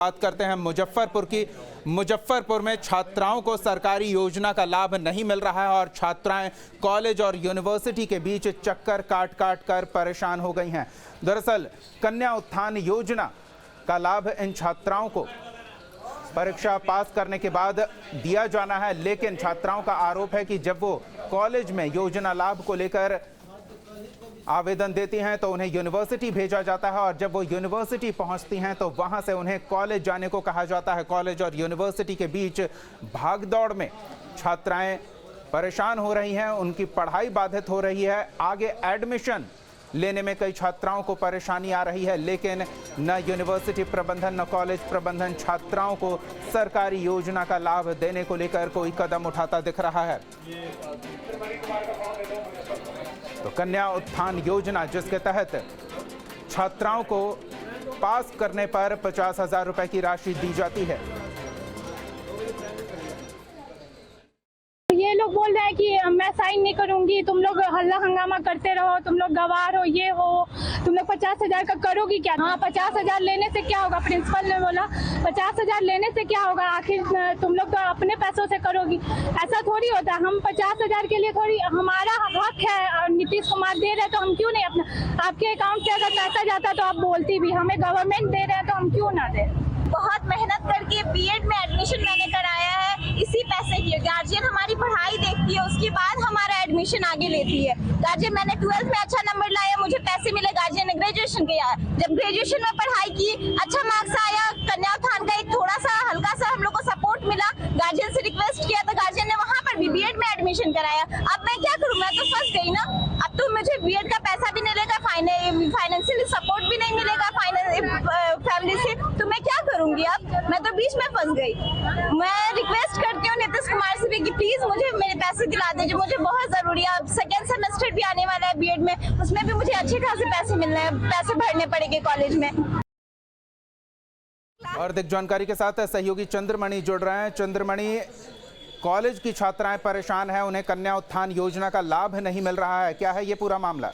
बात करते हैं मुजफ्फरपुर की। मुजफ्फरपुर में छात्राओं को सरकारी योजना का लाभ नहीं मिल रहा है और छात्राएं कॉलेज और यूनिवर्सिटी के बीच चक्कर काट काट कर परेशान हो गई हैं। दरअसल कन्या उत्थान योजना का लाभ इन छात्राओं को परीक्षा पास करने के बाद दिया जाना है, लेकिन छात्राओं का आरोप है कि जब वो कॉलेज में योजना लाभ को लेकर आवेदन देती हैं तो उन्हें यूनिवर्सिटी भेजा जाता है और जब वो यूनिवर्सिटी पहुंचती हैं तो वहां से उन्हें कॉलेज जाने को कहा जाता है। कॉलेज और यूनिवर्सिटी के बीच भागदौड़ में छात्राएं परेशान हो रही हैं, उनकी पढ़ाई बाधित हो रही है। आगे एडमिशन लेने में कई छात्राओं को परेशानी आ रही है, लेकिन न यूनिवर्सिटी प्रबंधन न कॉलेज प्रबंधन छात्राओं को सरकारी योजना का लाभ देने को लेकर कोई कदम उठाता दिख रहा है। तो कन्या उत्थान योजना, जिसके तहत छात्राओं को पास करने पर 50,000 रुपए की राशि दी जाती है। ये लोग बोल रहे हैं कि मैं साइन नहीं करूंगी, तुम लोग हल्ला हंगामा करते रहो, तुम लोग गवार हो, ये हो, तुम लोग 50,000 का करोगी क्या? हाँ, 50,000 लेने से क्या होगा? प्रिंसिपल ने बोला 50,000 लेने से क्या होगा, आखिर तुम लोग तो अपने पैसों से करोगी। ऐसा थोड़ी होता है। हम 50,000 के लिए थोड़ी, हमारा हक है, नीतीश कुमार दे रहे हैं तो हम क्यों नहीं अपना, आपके अकाउंट से अगर पैसा जाता तो आप बोलती भी, हमें गवर्नमेंट दे रहे हैं तो हम क्यों ना दे। बहुत मेहनत करके बीएड में एडमिशन मैंने कराया है, इसी पैसे की। गार्जियन हमारी पढ़ाई देखती है, उसके बाद हमारा एडमिशन आगे लेती है। गार्जियन, मैंने 12th में अच्छा नंबर लाया, मुझे पैसे मिले, गार्जियन ने ग्रेजुएशन किया। जब ग्रेजुएशन में पढ़ाई की, अच्छा मार्क्स आया, कन्या उत्थान का एक थोड़ा सा हल्का सा हम लोग को सपोर्ट मिला, गार्जियन से रिक्वेस्ट किया तो गार्जियन ने वहाँ पर भी बीएड में एडमिशन कराया। अब मैं क्या करूँ, मैं तो फंस गई ना। अब तो मुझे बीएड का पैसा भी नहीं मिलेगा, फाइनेंशियली सपोर्ट भी नहीं मिलेगा फैमिली से, तो मैं क्या करूंगी? अब मैं तो बीच में फंस गई। मैं रिक्वेस्ट करती हूँ नीतीश कुमार से भी कि प्लीज मुझे मेरे पैसे दिला दीजिए, मुझे बहुत जरूरी है। अब सेकेंड सेमेस्टर भी आने वाला है बीएड में, उसमें भी मुझे अच्छे खासे पैसे मिलने हैं, पैसे भरने पड़ेंगे कॉलेज में। और अधिक जानकारी के साथ सहयोगी चंद्रमणि जुड़ रहे हैं। चंद्रमणि, कॉलेज की छात्राएं परेशान हैं, उन्हें कन्या उत्थान योजना का लाभ नहीं मिल रहा है, क्या है ये पूरा मामला?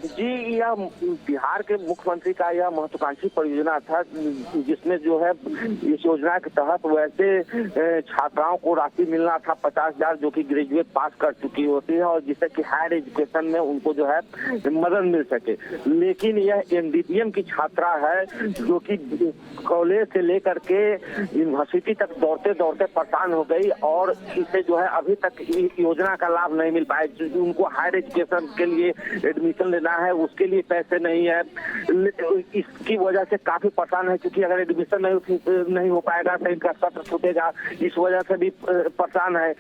जी, यह बिहार के मुख्यमंत्री का यह महत्वाकांक्षी परियोजना था, जिसमें जो है इस योजना के तहत वैसे छात्राओं को राशि मिलना था 50,000, जो कि ग्रेजुएट पास कर चुकी होती है और जिससे कि हायर एजुकेशन में उनको जो है मदद मिल सके। लेकिन यह एमडीडीएम की छात्रा है, जो कि कॉलेज से लेकर के यूनिवर्सिटी तक दौड़ते दौड़ते परेशान हो गई और इसे जो है अभी तक योजना का लाभ नहीं मिल पाया। उनको हायर एजुकेशन के लिए एडमिशन लेना है, उसके लिए पैसे नहीं है, इसकी वजह से काफी परेशान है, क्योंकि अगर एडमिशन नहीं हो पाएगा तो इनका सत्र छूटेगा, इस वजह से भी परेशान है।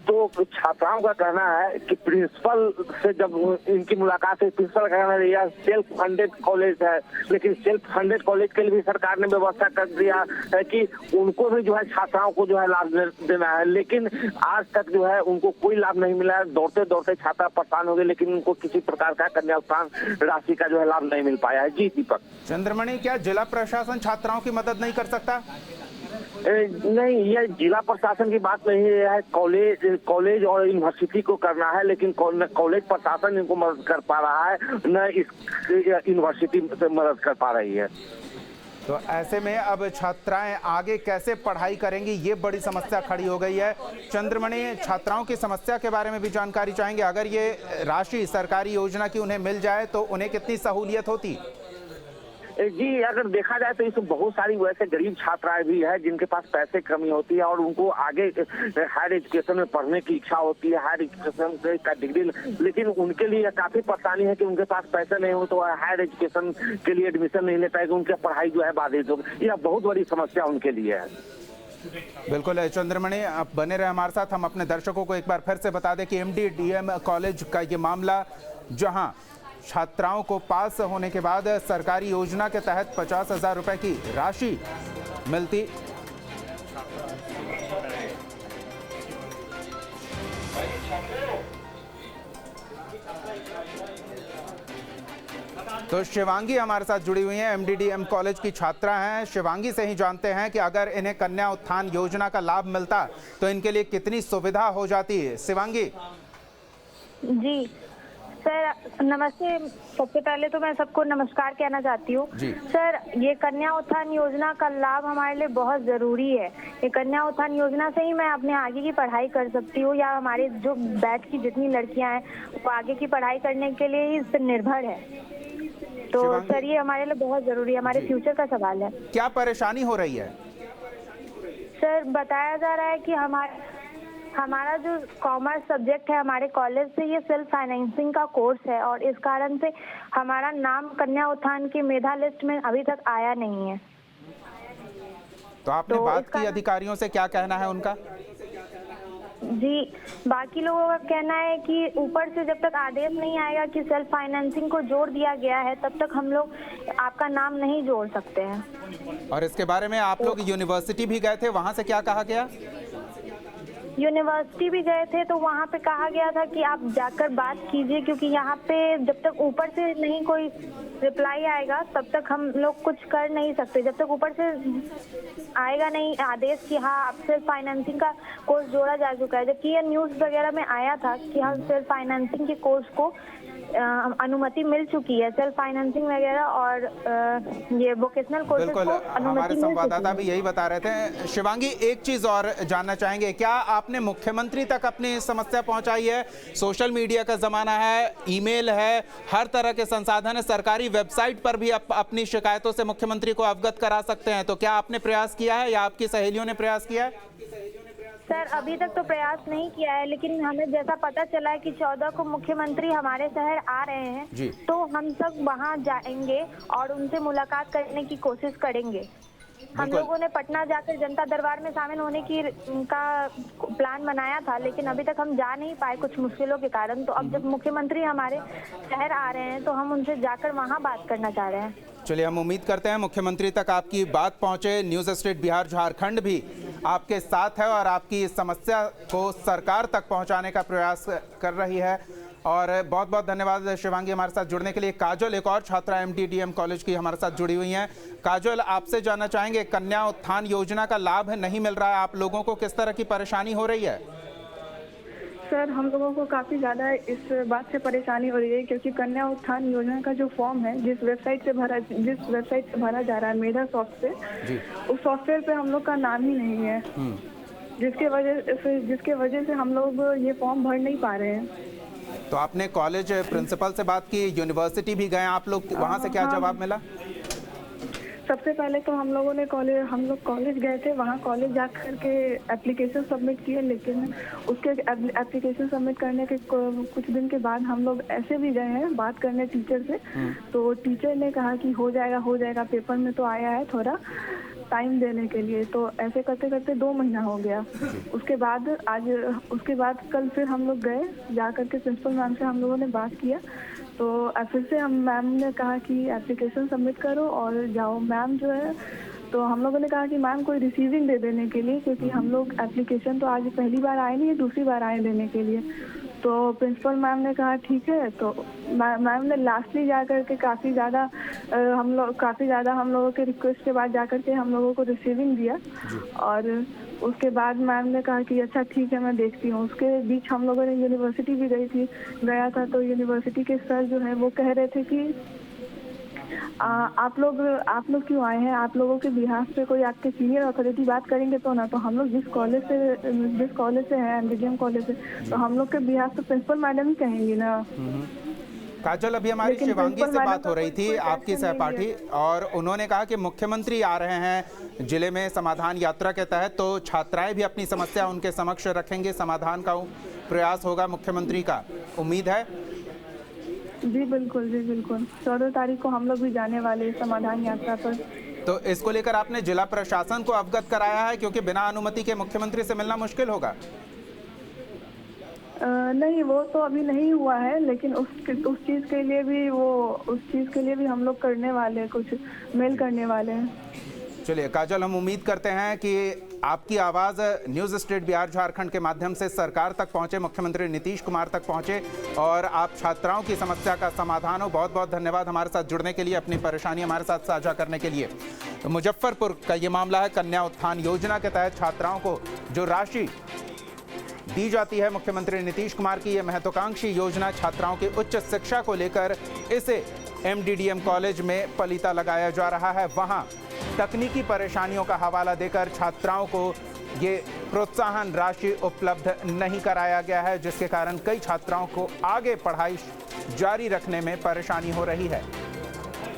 तो छात्राओं का कहना है कि प्रिंसिपल से जब इनकी मुलाकात है, प्रिंसिपल का कहना है यह सेल्फ फंडेड कॉलेज है, लेकिन सेल्फ फंडेड कॉलेज के लिए भी सरकार ने व्यवस्था कर दिया है कि उनको भी जो है छात्राओं को जो है लाभ देना है, लेकिन आज तक जो है उनको कोई लाभ नहीं मिला है। दौड़ते दौड़ते छात्रा परेशान हो गए, लेकिन उनको किसी प्रकार का कन्या राशि का जो है लाभ नहीं मिल पाया है। जी दीपक। चंद्रमणि, क्या जिला प्रशासन छात्राओं की मदद नहीं कर सकता? नहीं, यह जिला प्रशासन की बात नहीं है, कॉलेज और यूनिवर्सिटी को करना है, लेकिन कॉलेज प्रशासन इनको मदद कर पा रहा है, न इस यूनिवर्सिटी से मदद कर पा रही है। तो ऐसे में अब छात्राएं आगे कैसे पढ़ाई करेंगी, ये बड़ी समस्या खड़ी हो गई है। चंद्रमणि, छात्राओं की समस्या के बारे में भी जानकारी चाहेंगे। अगर ये राशि सरकारी योजना की उन्हें मिल जाए तो उन्हें कितनी सहूलियत होती? जी, अगर देखा जाए तो इसमें बहुत सारी वैसे गरीब छात्राएं भी है जिनके पास पैसे कमी होती है और उनको आगे हायर एजुकेशन में पढ़ने की इच्छा होती है, हायर एजुकेशन का डिग्री, लेकिन उनके लिए काफी परेशानी है कि उनके पास पैसे नहीं हो तो हायर एजुकेशन के लिए एडमिशन नहीं ले पाएगा, उनकी पढ़ाई जो है बाधित होगी। यह बहुत बड़ी समस्या उनके लिए है। बिल्कुल चंद्रमणि, आप बने रहे हमारे साथ। हम अपने दर्शकों को एक बार फिर से बता दें कि एमडीडीएम कॉलेज का ये मामला, जहां छात्राओं को पास होने के बाद सरकारी योजना के तहत 50,000 रुपए की राशि मिलती। तो शिवांगी हमारे साथ जुड़ी हुई हैं, एमडीडीएम कॉलेज की छात्रा हैं। शिवांगी से ही जानते हैं कि अगर इन्हें कन्या उत्थान योजना का लाभ मिलता तो इनके लिए कितनी सुविधा हो जाती है। शिवांगी जी, सर नमस्ते। सबसे पहले तो मैं सबको नमस्कार कहना चाहती हूँ। जी। सर ये कन्या उत्थान योजना का लाभ हमारे लिए बहुत जरूरी है। ये कन्या उत्थान योजना से ही मैं अपने आगे की पढ़ाई कर सकती हूँ, या हमारे जो बैच की जितनी लड़कियां हैं वो आगे की पढ़ाई करने के लिए ही इस पर निर्भर है। तो शिवांगी, सर ये हमारे लिए बहुत जरूरी है, हमारे फ्यूचर का सवाल है। क्या परेशानी हो रही है? सर बताया जा रहा है कि हमारा जो कॉमर्स सब्जेक्ट है हमारे कॉलेज से, ये सेल्फ फाइनेंसिंग का कोर्स है और इस कारण से हमारा नाम कन्या उत्थान की मेधा लिस्ट में अभी तक आया नहीं है। तो आपने तो बात इसका- की अधिकारियों से, क्या कहना है उनका? जी, बाकी लोगों का कहना है कि ऊपर से जब तक आदेश नहीं आएगा कि सेल्फ फाइनेंसिंग को जोड़ दिया गया है, तब तक हम लोग आपका नाम नहीं जोड़ सकते हैं। और इसके बारे में आप लोग यूनिवर्सिटी भी गए थे, वहां से क्या कहा गया? यूनिवर्सिटी भी गए थे तो वहाँ पे कहा गया था कि आप जाकर बात कीजिए, क्योंकि यहाँ पे जब तक ऊपर से नहीं कोई रिप्लाई आएगा तब तक हम लोग कुछ कर नहीं सकते। जब तक ऊपर से आएगा नहीं आदेश कि हाँ आप सेल्फ फाइनेंसिंग का कोर्स जोड़ा जा चुका है, जबकि ये न्यूज़ वगैरह में आया था कि हम सेल्फ फाइनेंसिंग के कोर्स को अनुमति मिल चुकी है, सेल्फ फाइनेंसिंग वगैरह और ये वोकेशनल कोर्सेज बिल्कुल, को अनुमति हमारे मिल चुकी संवाददाता है। भी यही बता रहे थे। शिवांगी, एक चीज और जानना चाहेंगे, क्या आपने मुख्यमंत्री तक अपनी समस्या पहुंचाई है? सोशल मीडिया का जमाना है, ईमेल है, हर तरह के संसाधन है, सरकारी वेबसाइट पर भी अपनी शिकायतों से मुख्यमंत्री को अवगत करा सकते हैं, तो क्या आपने प्रयास किया है या आपकी सहेलियों ने प्रयास किया है? सर अभी तक तो प्रयास नहीं किया है, लेकिन हमें जैसा पता चला है कि 14 को मुख्यमंत्री हमारे शहर आ रहे हैं, जी। तो हम सब वहां जाएंगे और उनसे मुलाकात करने की कोशिश करेंगे। हम बिल्कुल। लोगों ने पटना जाकर जनता दरबार में शामिल होने की का प्लान बनाया था, लेकिन अभी तक हम जा नहीं पाए कुछ मुश्किलों के कारण। तो अब जब मुख्यमंत्री हमारे शहर आ रहे हैं तो हम उनसे जाकर वहां बात करना चाह रहे हैं। चलिए, हम उम्मीद करते हैं मुख्यमंत्री तक आपकी बात पहुंचे। न्यूज़ स्ट्रीट बिहार झारखंड भी आपके साथ है और आपकी इस समस्या को सरकार तक पहुंचाने का प्रयास कर रही है। और बहुत बहुत धन्यवाद शिवांगी हमारे साथ जुड़ने के लिए। काजल, एक और छात्रा MTDM कॉलेज की हमारे साथ जुड़ी हुई हैं। काजल, आपसे जानना चाहेंगे, कन्या उत्थान योजना का लाभ नहीं मिल रहा है, आप लोगों को किस तरह की परेशानी हो रही है? सर हम लोगों को काफ़ी ज़्यादा इस बात से परेशानी हो रही है, क्योंकि कन्या उत्थान योजना का जो फॉर्म है जिस वेबसाइट से भरा जा रहा है, मेधा सॉफ्टवेयर, उस सॉफ्टवेयर पे हम लोग का नाम ही नहीं है, जिसके वजह से हम लोग ये फॉर्म भर नहीं पा रहे हैं। तो आपने कॉलेज प्रिंसिपल से बात की, यूनिवर्सिटी भी गए आप लोग, वहाँ से क्या जवाब मिला? सबसे पहले तो हम लोग कॉलेज गए थे, वहाँ कॉलेज जाकर के एप्लीकेशन सबमिट किए, लेकिन उसके एप्लीकेशन सबमिट करने के कुछ दिन के बाद हम लोग ऐसे भी गए हैं बात करने टीचर से, तो टीचर ने कहा कि हो जाएगा, पेपर में तो आया है, थोड़ा टाइम देने के लिए। तो ऐसे करते करते 2 महीना हो गया। उसके बाद कल फिर हम लोग गए, जा करके प्रिंसिपल मैम से हम लोगों ने बात किया, तो फिर से मैम ने कहा कि एप्लीकेशन सबमिट करो और जाओ। मैम जो है, तो हम लोगों ने कहा कि मैम कोई रिसीविंग दे देने के लिए, क्योंकि हम लोग एप्लीकेशन तो आज पहली बार आए नहीं, दूसरी बार आए देने के लिए। तो प्रिंसिपल मैम ने कहा ठीक है। तो मैम ने लास्टली जा कर के काफ़ी ज़्यादा हम लोगों के रिक्वेस्ट के बाद जा कर के हम लोगों को रिसीविंग दिया, और उसके बाद मैम ने कहा कि अच्छा ठीक है मैं देखती हूँ। उसके बीच हम लोगों ने यूनिवर्सिटी भी गया था, तो यूनिवर्सिटी के सर जो है वो कह रहे थे कि आप लोग क्यों आए हैं, आप लोगों के बिहाफ पे कोई आपके सीनियर अथॉरिटी बात करेंगे तो ना। तो हम लोग जिस कॉलेज से हैं, MTDM कॉलेज से, तो हम लोग के बिहाफ पे प्रिंसिपल मैडम ही कहेंगी ना। काजल, अभी हमारी शिवांगी से बात हो रही थी, आपकी सहपाठी, और उन्होंने कहा कि मुख्यमंत्री आ रहे हैं जिले में समाधान यात्रा के तहत, तो छात्राएं भी अपनी समस्या उनके समक्ष रखेंगे, समाधान का प्रयास होगा मुख्यमंत्री का, उम्मीद है? जी बिल्कुल 14 तारीख को हम लोग भी जाने वाले हैं समाधान यात्रा पर। तो इसको लेकर आपने जिला प्रशासन को अवगत कराया है, क्योंकि बिना अनुमति के मुख्यमंत्री से मिलना मुश्किल होगा? नहीं, वो तो अभी नहीं हुआ है, लेकिन उस चीज़ के लिए भी हम लोग करने वाले हैं, कुछ मेल करने वाले हैं। चलिए काजल, हम उम्मीद करते हैं कि आपकी आवाज़ न्यूज़ स्ट्रीट बिहार झारखंड के माध्यम से सरकार तक पहुंचे, मुख्यमंत्री नीतीश कुमार तक पहुंचे और आप छात्राओं की समस्या का समाधान हो। बहुत बहुत धन्यवाद हमारे साथ जुड़ने के लिए, अपनी परेशानी हमारे साथ साझा करने के लिए। तो मुजफ्फरपुर का ये मामला है, कन्या उत्थान योजना के तहत छात्राओं को जो राशि दी जाती है। मुख्यमंत्री नीतीश कुमार की यह महत्वाकांक्षी योजना छात्राओं की उच्च शिक्षा को लेकर इसे MDDM कॉलेज में पलीता लगाया जा रहा है। वहां तकनीकी परेशानियों का हवाला देकर छात्राओं को ये प्रोत्साहन राशि उपलब्ध नहीं कराया गया है, जिसके कारण कई छात्राओं को आगे पढ़ाई जारी रखने में परेशानी हो रही है।